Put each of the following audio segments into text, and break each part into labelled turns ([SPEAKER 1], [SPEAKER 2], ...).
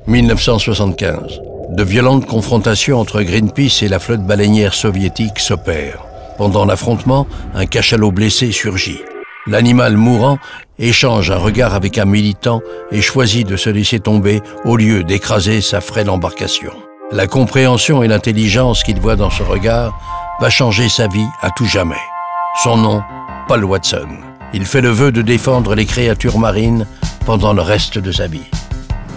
[SPEAKER 1] 1975. De violentes confrontations entre Greenpeace et la flotte baleinière soviétique s'opèrent. Pendant l'affrontement, un cachalot blessé surgit. L'animal mourant échange un regard avec un militant et choisit de se laisser tomber au lieu d'écraser sa frêle embarcation. La compréhension et l'intelligence qu'il voit dans ce regard va changer sa vie à tout jamais. Son nom, Paul Watson. Il fait le vœu de défendre les créatures marines pendant le reste de sa vie.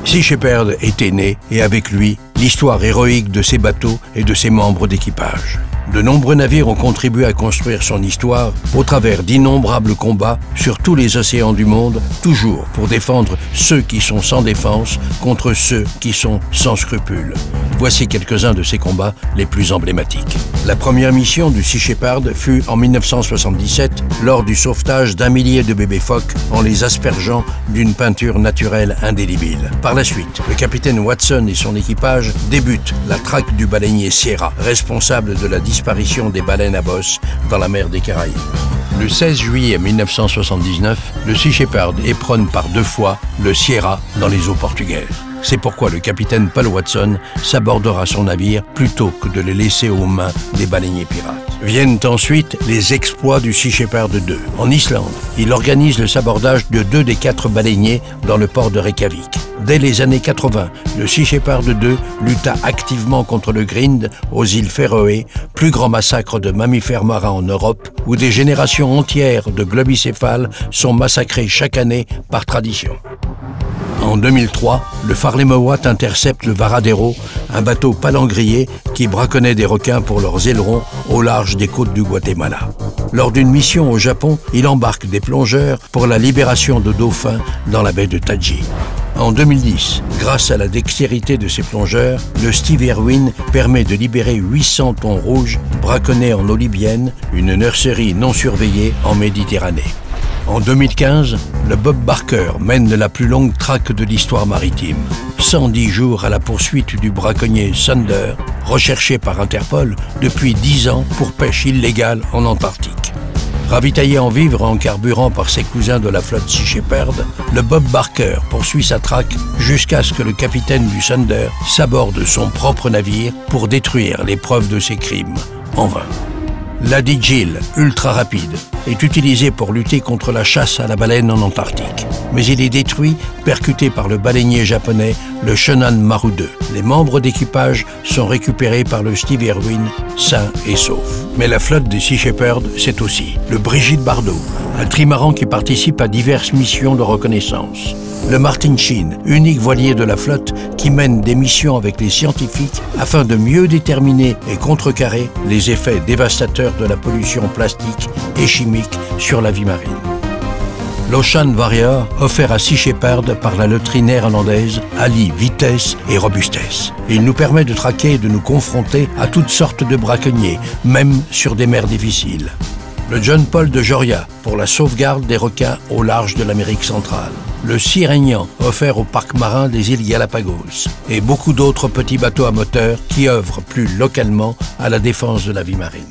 [SPEAKER 1] Sea Shepherd était né et avec lui, l'histoire héroïque de ses bateaux et de ses membres d'équipage. De nombreux navires ont contribué à construire son histoire au travers d'innombrables combats sur tous les océans du monde, toujours pour défendre ceux qui sont sans défense contre ceux qui sont sans scrupules. Voici quelques-uns de ces combats les plus emblématiques. La première mission du Sea Shepherd fut en 1977 lors du sauvetage d'1 millier de bébés phoques en les aspergeant d'une peinture naturelle indélébile. Par la suite, le capitaine Watson et son équipage débutent la traque du baleinier Sierra, responsable de la disparition des baleines à bosse dans la mer des Caraïbes. Le 16 juillet 1979, le Sea Shepherd éperonne par 2 fois le Sierra dans les eaux portugaises. C'est pourquoi le capitaine Paul Watson sabordera son navire plutôt que de le laisser aux mains des baleiniers pirates. Viennent ensuite les exploits du Sea Shepherd 2. En Islande, il organise le sabordage de 2 des 4 baleiniers dans le port de Reykjavik. Dès les années 80, le Sea Shepherd 2 lutta activement contre le Grind aux îles Féroé, plus grand massacre de mammifères marins en Europe, où des générations entières de globicéphales sont massacrées chaque année par tradition. En 2003, le Farley Mowat intercepte le Varadero, un bateau palangrier qui braconnait des requins pour leurs ailerons au large des côtes du Guatemala. Lors d'une mission au Japon, il embarque des plongeurs pour la libération de dauphins dans la baie de Taji. En 2010, grâce à la dextérité de ses plongeurs, le Steve Irwin permet de libérer 800 thons rouges braconnés en eau libyenne, une nurserie non surveillée en Méditerranée. En 2015, le Bob Barker mène la plus longue traque de l'histoire maritime. 110 jours à la poursuite du braconnier Thunder, recherché par Interpol depuis 10 ans pour pêche illégale en Antarctique. Ravitaillé en vivres et en carburant par ses cousins de la flotte Sea Shepherd, le Bob Barker poursuit sa traque jusqu'à ce que le capitaine du Thunder saborde son propre navire pour détruire les preuves de ses crimes, en vain. L'Adi Jill, ultra rapide, est utilisé pour lutter contre la chasse à la baleine en Antarctique. Mais il est détruit, percuté par le baleinier japonais, le Shonan Maru 2. Les membres d'équipage sont récupérés par le Steve Irwin, sains et saufs. Mais la flotte des Sea Shepherd, c'est aussi le Brigitte Bardot, un trimaran qui participe à diverses missions de reconnaissance. Le Martin Sheen, unique voilier de la flotte qui mène des missions avec les scientifiques afin de mieux déterminer et contrecarrer les effets dévastateurs de la pollution plastique et chimique sur la vie marine. L'Ocean Warrior, offert à Sea Shepherd par la loterie néerlandaise, allie vitesse et robustesse. Il nous permet de traquer et de nous confronter à toutes sortes de braconniers, même sur des mers difficiles. Le John Paul de Joria, pour la sauvegarde des requins au large de l'Amérique centrale. Le Sea Régnant, offert au parc marin des îles Galapagos. Et beaucoup d'autres petits bateaux à moteur qui œuvrent plus localement à la défense de la vie marine.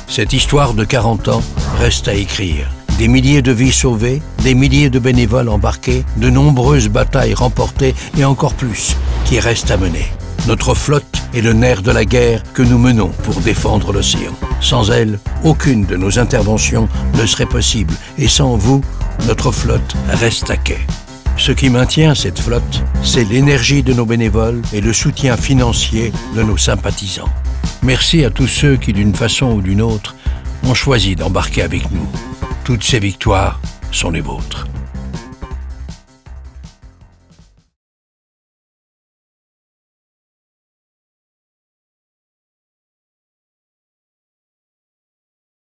[SPEAKER 1] Cette histoire de 40 ans reste à écrire. Des milliers de vies sauvées, des milliers de bénévoles embarqués, de nombreuses batailles remportées et encore plus qui restent à mener. Notre flotte est le nerf de la guerre que nous menons pour défendre l'océan. Sans elle, aucune de nos interventions ne serait possible et sans vous, notre flotte reste à quai. Ce qui maintient cette flotte, c'est l'énergie de nos bénévoles et le soutien financier de nos sympathisants. Merci à tous ceux qui, d'une façon ou d'une autre, ont choisi d'embarquer avec nous. Toutes ces victoires sont les vôtres.